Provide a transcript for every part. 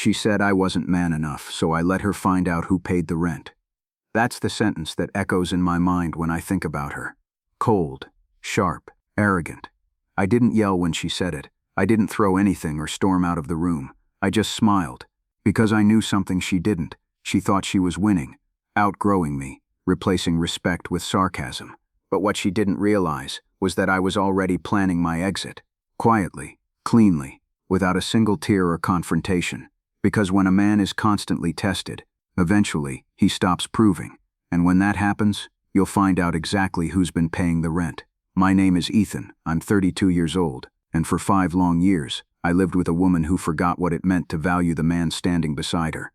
She said I wasn't man enough, so I let her find out who paid the rent. That's the sentence that echoes in my mind when I think about her. Cold, sharp, arrogant. I didn't yell when she said it. I didn't throw anything or storm out of the room. I just smiled. Because I knew something she didn't. She thought she was winning, outgrowing me, replacing respect with sarcasm. But what she didn't realize was that I was already planning my exit. Quietly, cleanly, without a single tear or confrontation. Because when a man is constantly tested, eventually he stops proving. And when that happens, you'll find out exactly who's been paying the rent. My name is Ethan, I'm 32 years old, and for 5 long years, I lived with a woman who forgot what it meant to value the man standing beside her.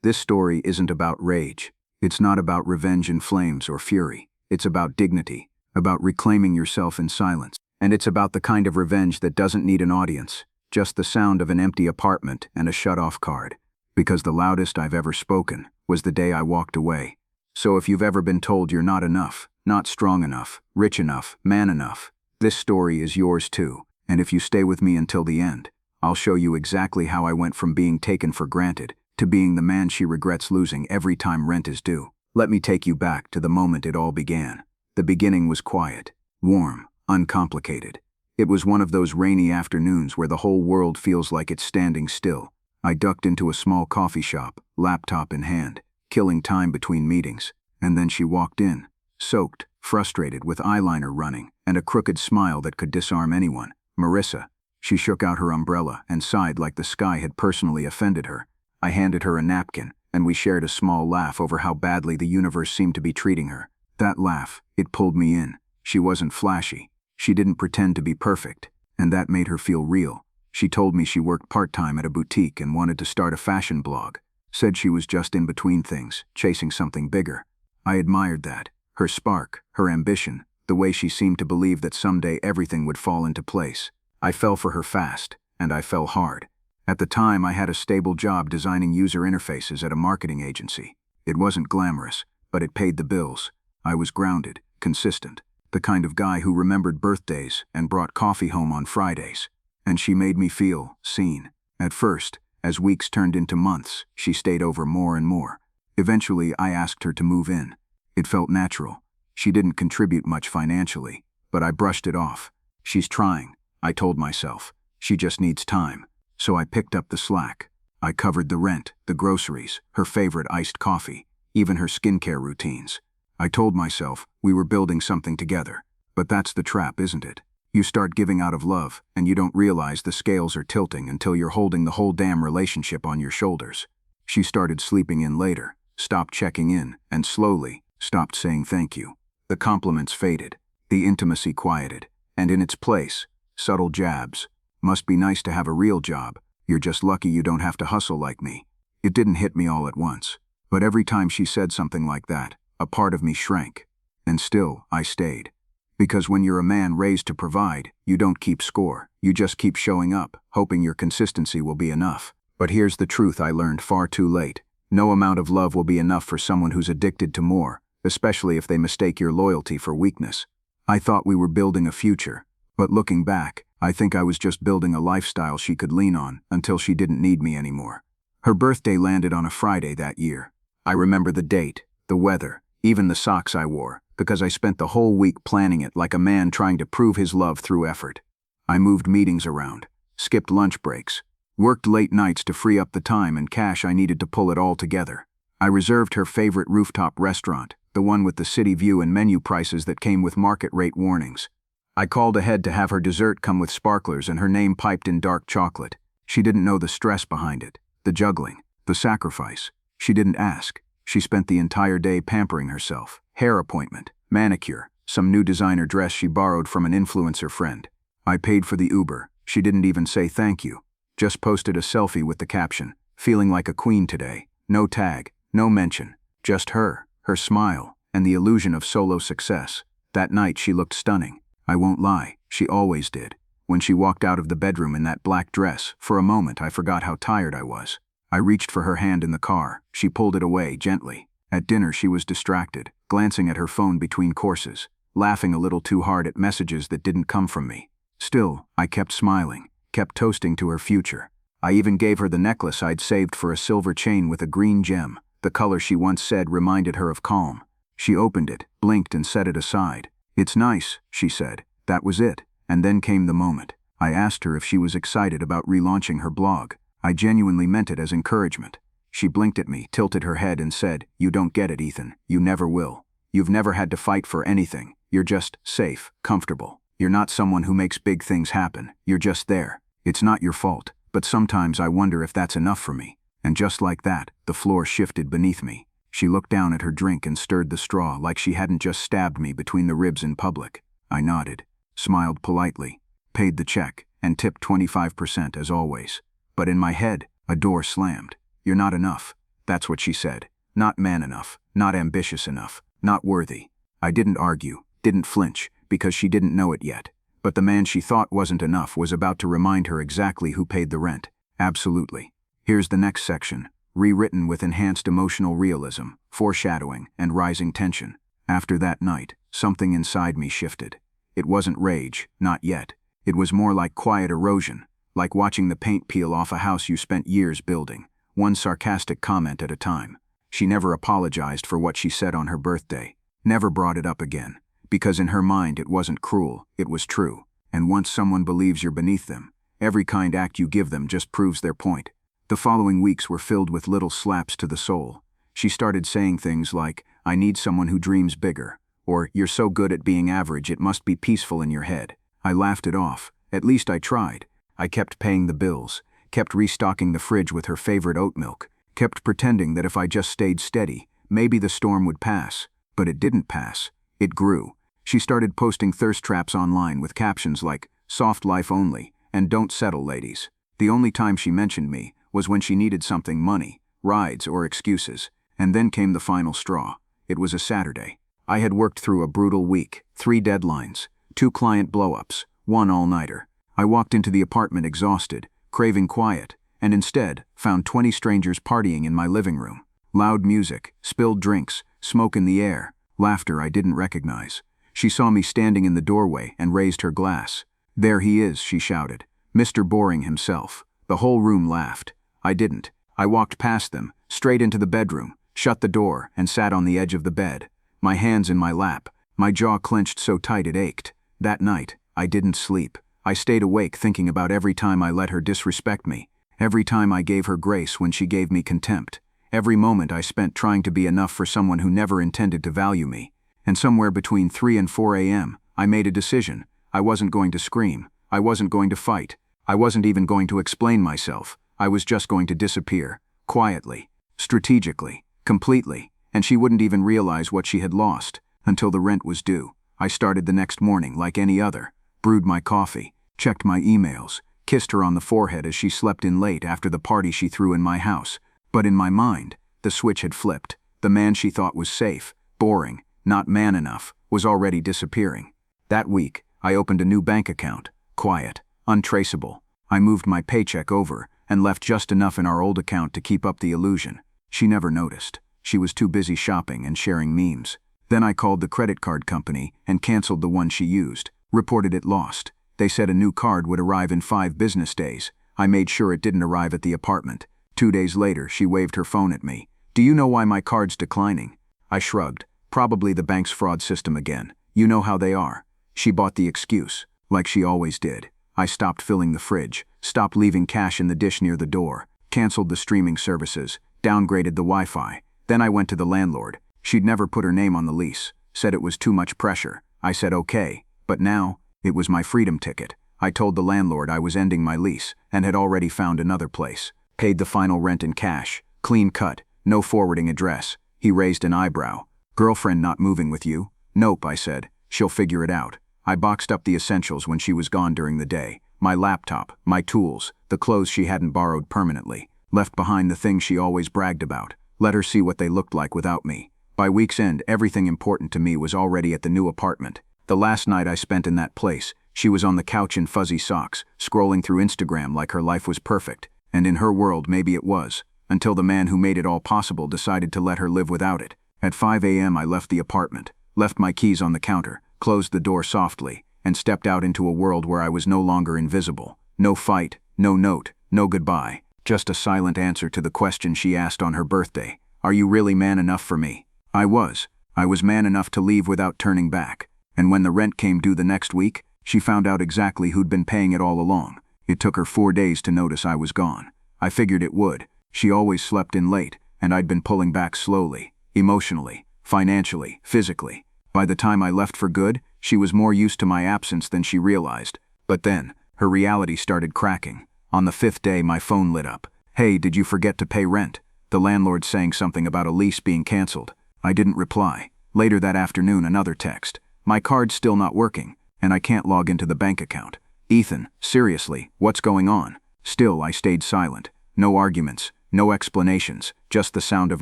This story isn't about rage. It's not about revenge in flames or fury. It's about dignity, about reclaiming yourself in silence. And it's about the kind of revenge that doesn't need an audience, just the sound of an empty apartment and a shut-off card. Because the loudest I've ever spoken was the day I walked away. So if you've ever been told you're not enough, not strong enough, rich enough, man enough, this story is yours too. And if you stay with me until the end, I'll show you exactly how I went from being taken for granted to being the man she regrets losing every time rent is due. Let me take you back to the moment it all began. The beginning was quiet, warm, uncomplicated. It was one of those rainy afternoons where the whole world feels like it's standing still. I ducked into a small coffee shop, laptop in hand, killing time between meetings, and then she walked in, soaked, frustrated, with eyeliner running, and a crooked smile that could disarm anyone. Marissa. She shook out her umbrella and sighed like the sky had personally offended her. I handed her a napkin, and we shared a small laugh over how badly the universe seemed to be treating her. That laugh, it pulled me in. She wasn't flashy. She didn't pretend to be perfect, and that made her feel real. She told me she worked part-time at a boutique and wanted to start a fashion blog. Said she was just in between things, chasing something bigger. I admired that. Her spark, her ambition, the way she seemed to believe that someday everything would fall into place. I fell for her fast, and I fell hard. At the time, I had a stable job designing user interfaces at a marketing agency. It wasn't glamorous, but it paid the bills. I was grounded, consistent, the kind of guy who remembered birthdays and brought coffee home on Fridays. And she made me feel seen. At first, as weeks turned into months, she stayed over more and more. Eventually, I asked her to move in. It felt natural. She didn't contribute much financially, but I brushed it off. She's trying, I told myself. She just needs time. So I picked up the slack. I covered the rent, the groceries, her favorite iced coffee, even her skincare routines. I told myself we were building something together. But that's the trap, isn't it? You start giving out of love, and you don't realize the scales are tilting until you're holding the whole damn relationship on your shoulders. She started sleeping in later, stopped checking in, and slowly stopped saying thank you. The compliments faded, the intimacy quieted, and in its place, subtle jabs. Must be nice to have a real job. You're just lucky you don't have to hustle like me. It didn't hit me all at once, but every time she said something like that, a part of me shrank. And still, I stayed. Because when you're a man raised to provide, you don't keep score. You just keep showing up, hoping your consistency will be enough. But here's the truth I learned far too late. No amount of love will be enough for someone who's addicted to more, especially if they mistake your loyalty for weakness. I thought we were building a future, but looking back, I think I was just building a lifestyle she could lean on until she didn't need me anymore. Her birthday landed on a Friday that year. I remember the date, the weather, even the socks I wore, because I spent the whole week planning it like a man trying to prove his love through effort. I moved meetings around, skipped lunch breaks, worked late nights to free up the time and cash I needed to pull it all together. I reserved her favorite rooftop restaurant, the one with the city view and menu prices that came with market rate warnings. I called ahead to have her dessert come with sparklers and her name piped in dark chocolate. She didn't know the stress behind it, the juggling, the sacrifice. She didn't ask. She spent the entire day pampering herself. Hair appointment, manicure, some new designer dress she borrowed from an influencer friend. I paid for the Uber. She didn't even say thank you. Just posted a selfie with the caption, "Feeling like a queen today." No tag, no mention. Just her smile, and the illusion of solo success. That night she looked stunning. I won't lie, she always did. When she walked out of the bedroom in that black dress, for a moment I forgot how tired I was. I reached for her hand in the car. She pulled it away, gently. At dinner she was distracted, glancing at her phone between courses, laughing a little too hard at messages that didn't come from me. Still, I kept smiling, kept toasting to her future. I even gave her the necklace I'd saved for a silver chain with a green gem. The color she once said reminded her of calm. She opened it, blinked and set it aside. "It's nice," she said. That was it. And then came the moment. I asked her if she was excited about relaunching her blog. I genuinely meant it as encouragement. She blinked at me, tilted her head and said, "You don't get it, Ethan. You never will. You've never had to fight for anything. You're just safe, comfortable. You're not someone who makes big things happen. You're just there. It's not your fault, but sometimes I wonder if that's enough for me." And just like that, the floor shifted beneath me. She looked down at her drink and stirred the straw like she hadn't just stabbed me between the ribs in public. I nodded, smiled politely, paid the check, and tipped 25% as always. But in my head, a door slammed. "You're not enough." That's what she said. Not man enough, not ambitious enough, not worthy. I didn't argue, didn't flinch, because she didn't know it yet. But the man she thought wasn't enough was about to remind her exactly who paid the rent. Absolutely. Here's the next section, rewritten with enhanced emotional realism, foreshadowing, and rising tension. After that night, something inside me shifted. It wasn't rage, not yet. It was more like quiet erosion, like watching the paint peel off a house you spent years building, one sarcastic comment at a time. She never apologized for what she said on her birthday, never brought it up again, because in her mind it wasn't cruel, it was true. And once someone believes you're beneath them, every kind act you give them just proves their point. The following weeks were filled with little slaps to the soul. She started saying things like, "I need someone who dreams bigger," or "You're so good at being average it must be peaceful in your head." I laughed it off. At least I tried. I kept paying the bills, kept restocking the fridge with her favorite oat milk, kept pretending that if I just stayed steady, maybe the storm would pass. But it didn't pass. It grew. She started posting thirst traps online with captions like, "Soft life only," and "Don't settle, ladies." The only time she mentioned me was when she needed something: money, rides, or excuses. And then came the final straw. It was a Saturday. I had worked through a brutal week, 3 deadlines, 2 client blow-ups, 1 all-nighter. I walked into the apartment exhausted, craving quiet, and instead found 20 strangers partying in my living room. Loud music, spilled drinks, smoke in the air, laughter I didn't recognize. She saw me standing in the doorway and raised her glass. "There he is," she shouted. "Mr. Boring himself." The whole room laughed. I didn't. I walked past them, straight into the bedroom, shut the door, and sat on the edge of the bed, my hands in my lap, my jaw clenched so tight it ached. That night, I didn't sleep. I stayed awake thinking about every time I let her disrespect me, every time I gave her grace when she gave me contempt, every moment I spent trying to be enough for someone who never intended to value me. And somewhere between 3 and 4 a.m., I made a decision. I wasn't going to scream. I wasn't going to fight. I wasn't even going to explain myself. I was just going to disappear, quietly, strategically, completely, and she wouldn't even realize what she had lost until the rent was due. I started the next morning like any other, brewed my coffee, checked my emails, kissed her on the forehead as she slept in late after the party she threw in my house. But in my mind, the switch had flipped. The man she thought was safe, boring, not man enough, was already disappearing. That week, I opened a new bank account, quiet, untraceable. I moved my paycheck over and left just enough in our old account to keep up the illusion. She never noticed. She was too busy shopping and sharing memes. Then I called the credit card company and canceled the one she used, reported it lost. They said a new card would arrive in 5 business days. I made sure it didn't arrive at the apartment. 2 days later, she waved her phone at me. "Do you know why my card's declining?" I shrugged. "Probably the bank's fraud system again. You know how they are." She bought the excuse, like she always did. I stopped filling the fridge, stopped leaving cash in the dish near the door, canceled the streaming services, downgraded the Wi-Fi. Then I went to the landlord. She'd never put her name on the lease, said it was too much pressure. I said okay, but now, it was my freedom ticket. I told the landlord I was ending my lease and had already found another place. Paid the final rent in cash, clean cut, no forwarding address. He raised an eyebrow. "Girlfriend not moving with you?" "Nope," I said. "She'll figure it out." I boxed up the essentials when she was gone during the day. My laptop, my tools, the clothes she hadn't borrowed permanently. Left behind the things she always bragged about. Let her see what they looked like without me. By week's end, everything important to me was already at the new apartment. The last night I spent in that place, she was on the couch in fuzzy socks, scrolling through Instagram like her life was perfect. And in her world, maybe it was, until the man who made it all possible decided to let her live without it. At 5 a.m. I left the apartment, left my keys on the counter, closed the door softly, and stepped out into a world where I was no longer invisible. No fight, no note, no goodbye, just a silent answer to the question she asked on her birthday. Are you really man enough for me? I was. I was man enough to leave without turning back. And when the rent came due the next week, she found out exactly who'd been paying it all along. It took her 4 days to notice I was gone. I figured it would. She always slept in late, and I'd been pulling back slowly, emotionally, financially, physically. By the time I left for good, she was more used to my absence than she realized. But then, her reality started cracking. On the 5th day, my phone lit up. Hey, did you forget to pay rent? The landlord saying something about a lease being canceled. I didn't reply. Later that afternoon, another text. My card's still not working, and I can't log into the bank account. Ethan, seriously, what's going on? Still, I stayed silent. No arguments, no explanations, just the sound of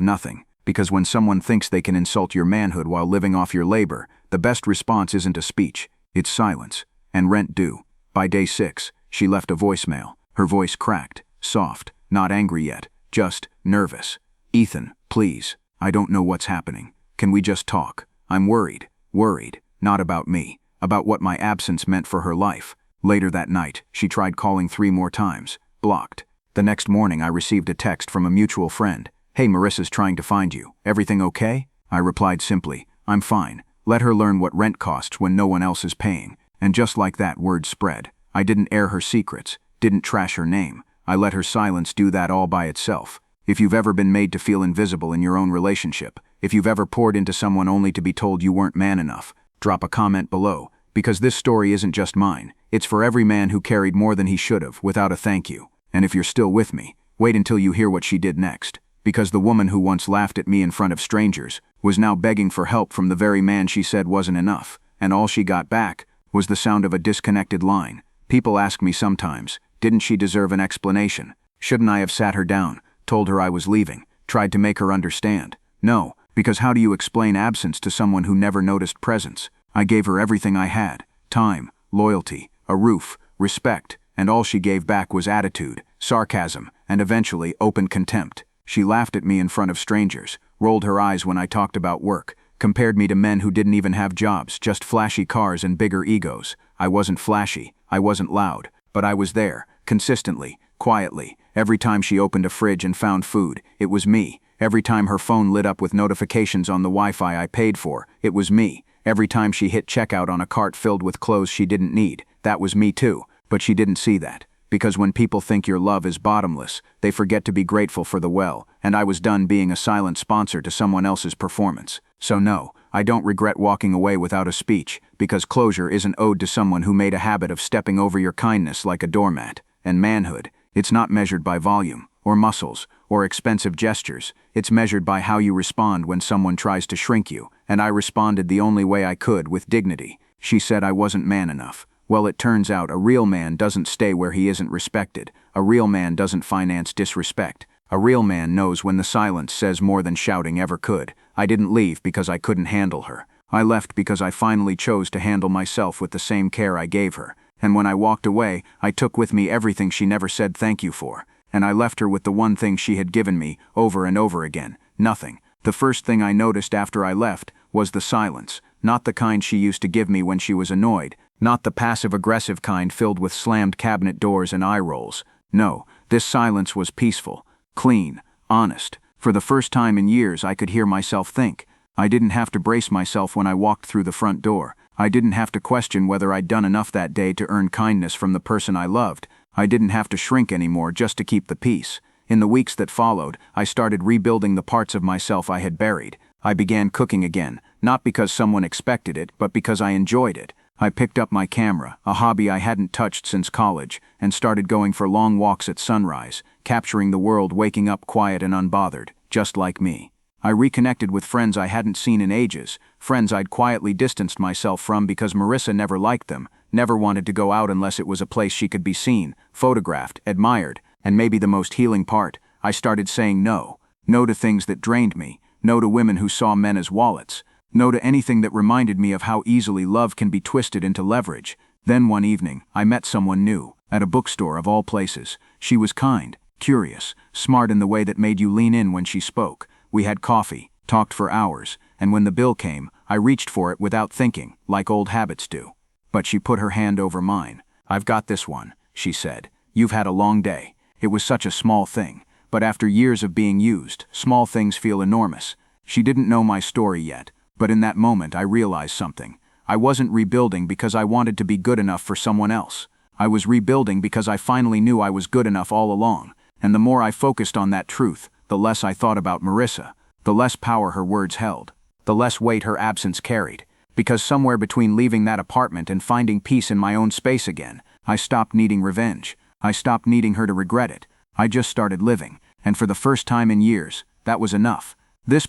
nothing. Because when someone thinks they can insult your manhood while living off your labor, the best response isn't a speech, it's silence. And rent due. By day 6, she left a voicemail. Her voice cracked, soft, not angry yet, just nervous. Ethan, please, I don't know what's happening. Can we just talk? I'm worried. Worried, not about me, about what my absence meant for her life. Later that night, she tried calling 3 more times. Blocked. The next morning, I received a text from a mutual friend. Hey, Marissa's trying to find you. Everything okay? I replied simply, I'm fine. Let her learn what rent costs when no one else is paying. And just like that, word spread. I didn't air her secrets, didn't trash her name. I let her silence do that all by itself. If you've ever been made to feel invisible in your own relationship, if you've ever poured into someone only to be told you weren't man enough, drop a comment below, because this story isn't just mine. It's for every man who carried more than he should have without a thank you. And if you're still with me, wait until you hear what she did next. Because the woman who once laughed at me in front of strangers was now begging for help from the very man she said wasn't enough, and all she got back was the sound of a disconnected line. People ask me sometimes, didn't she deserve an explanation? Shouldn't I have sat her down, told her I was leaving, tried to make her understand? No, because how do you explain absence to someone who never noticed presence? I gave her everything I had, time, loyalty, a roof, respect, and all she gave back was attitude, sarcasm, and eventually open contempt. She laughed at me in front of strangers, rolled her eyes when I talked about work, compared me to men who didn't even have jobs, just flashy cars and bigger egos. I wasn't flashy, I wasn't loud, but I was there, consistently, quietly. Every time she opened a fridge and found food, it was me. Every time her phone lit up with notifications on the Wi-Fi I paid for, it was me. Every time she hit checkout on a cart filled with clothes she didn't need, that was me too. But she didn't see that. Because when people think your love is bottomless, they forget to be grateful for the well, and I was done being a silent sponsor to someone else's performance. So no, I don't regret walking away without a speech, because closure isn't owed to someone who made a habit of stepping over your kindness like a doormat. And manhood, it's not measured by volume, or muscles, or expensive gestures. It's measured by how you respond when someone tries to shrink you, and I responded the only way I could, with dignity. She said I wasn't man enough. Well, it turns out a real man doesn't stay where he isn't respected. A real man doesn't finance disrespect. A real man knows when the silence says more than shouting ever could. I didn't leave because I couldn't handle her. I left because I finally chose to handle myself with the same care I gave her. And when I walked away, I took with me everything she never said thank you for. And I left her with the one thing she had given me, over and over again, nothing. The first thing I noticed after I left was the silence. Not the kind she used to give me when she was annoyed. Not the passive-aggressive kind filled with slammed cabinet doors and eye rolls. No, this silence was peaceful, clean, honest. For the first time in years, I could hear myself think. I didn't have to brace myself when I walked through the front door. I didn't have to question whether I'd done enough that day to earn kindness from the person I loved. I didn't have to shrink anymore just to keep the peace. In the weeks that followed, I started rebuilding the parts of myself I had buried. I began cooking again, not because someone expected it, but because I enjoyed it. I picked up my camera, a hobby I hadn't touched since college, and started going for long walks at sunrise, capturing the world waking up quiet and unbothered, just like me. I reconnected with friends I hadn't seen in ages, friends I'd quietly distanced myself from because Marissa never liked them, never wanted to go out unless it was a place she could be seen, photographed, admired, and maybe the most healing part, I started saying no. No to things that drained me, no to women who saw men as wallets, no to anything that reminded me of how easily love can be twisted into leverage. Then one evening, I met someone new, at a bookstore of all places. She was kind, curious, smart in the way that made you lean in when she spoke. We had coffee, talked for hours, and when the bill came, I reached for it without thinking, like old habits do. But she put her hand over mine. I've got this one, she said. You've had a long day. It was such a small thing, but after years of being used, small things feel enormous. She didn't know my story yet, but in that moment I realized something. I wasn't rebuilding because I wanted to be good enough for someone else. I was rebuilding because I finally knew I was good enough all along, and the more I focused on that truth, the less I thought about Marissa, the less power her words held, the less weight her absence carried. Because somewhere between leaving that apartment and finding peace in my own space again, I stopped needing revenge. I stopped needing her to regret it. I just started living, and for the first time in years, that was enough. This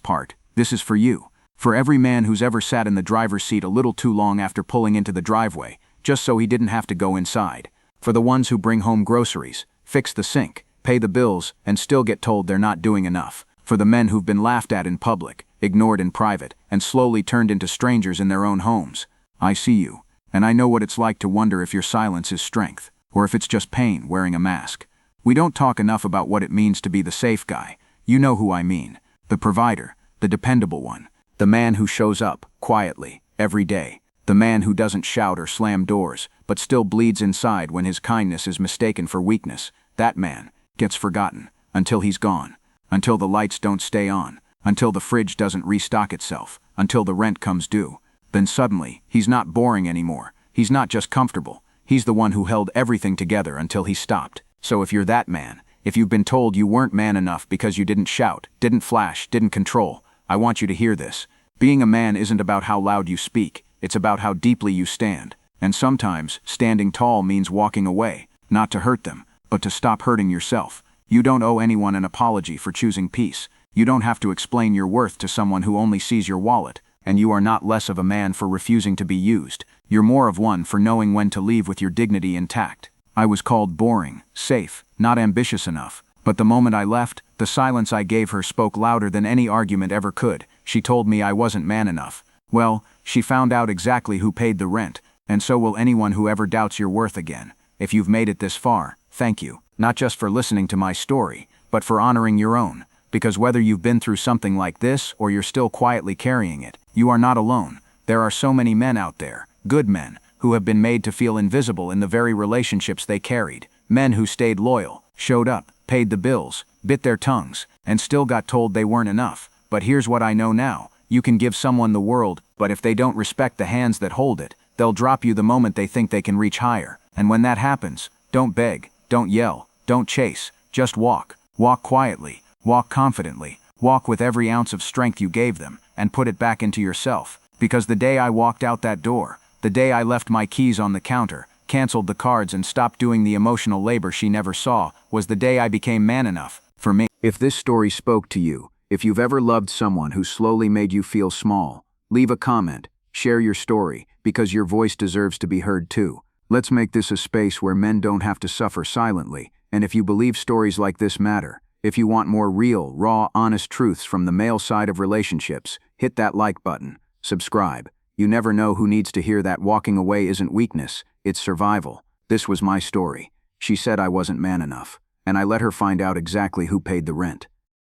is for you. For every man who's ever sat in the driver's seat a little too long after pulling into the driveway, just so he didn't have to go inside. For the ones who bring home groceries, fix the sink, pay the bills, and still get told they're not doing enough. For the men who've been laughed at in public, ignored in private, and slowly turned into strangers in their own homes. I see you, and I know what it's like to wonder if your silence is strength, or if it's just pain wearing a mask. We don't talk enough about what it means to be the safe guy. You know who I mean. The provider, the dependable one. The man who shows up, quietly, every day. The man who doesn't shout or slam doors, but still bleeds inside when his kindness is mistaken for weakness. That man gets forgotten, until he's gone, until the lights don't stay on, until the fridge doesn't restock itself, until the rent comes due. Then suddenly, he's not boring anymore. He's not just comfortable. He's the one who held everything together until he stopped. So if you're that man, if you've been told you weren't man enough because you didn't shout, didn't flash, didn't control, I want you to hear this. Being a man isn't about how loud you speak, it's about how deeply you stand. And sometimes, standing tall means walking away, not to hurt them, but to stop hurting yourself. You don't owe anyone an apology for choosing peace. You don't have to explain your worth to someone who only sees your wallet. And you are not less of a man for refusing to be used. You're more of one for knowing when to leave with your dignity intact. I was called boring, safe, not ambitious enough. But the moment I left, the silence I gave her spoke louder than any argument ever could. She told me I wasn't man enough. Well, she found out exactly who paid the rent, and so will anyone who ever doubts your worth again. If you've made it this far, thank you. Not just for listening to my story, but for honoring your own. Because whether you've been through something like this or you're still quietly carrying it, you are not alone. There are so many men out there, good men, who have been made to feel invisible in the very relationships they carried. Men who stayed loyal, showed up, paid the bills, bit their tongues, and still got told they weren't enough. But here's what I know now. You can give someone the world, but if they don't respect the hands that hold it, they'll drop you the moment they think they can reach higher. And when that happens, don't beg, don't yell, don't chase, just walk. Walk quietly, walk confidently, walk with every ounce of strength you gave them, and put it back into yourself. Because the day I walked out that door, the day I left my keys on the counter, canceled the cards and stopped doing the emotional labor she never saw, was the day I became man enough, for me. If this story spoke to you, if you've ever loved someone who slowly made you feel small, leave a comment, share your story, because your voice deserves to be heard too. Let's make this a space where men don't have to suffer silently, and if you believe stories like this matter, if you want more real, raw, honest truths from the male side of relationships, hit that like button, subscribe. You never know who needs to hear that walking away isn't weakness, it's survival. This was my story. She said I wasn't man enough, and I let her find out exactly who paid the rent.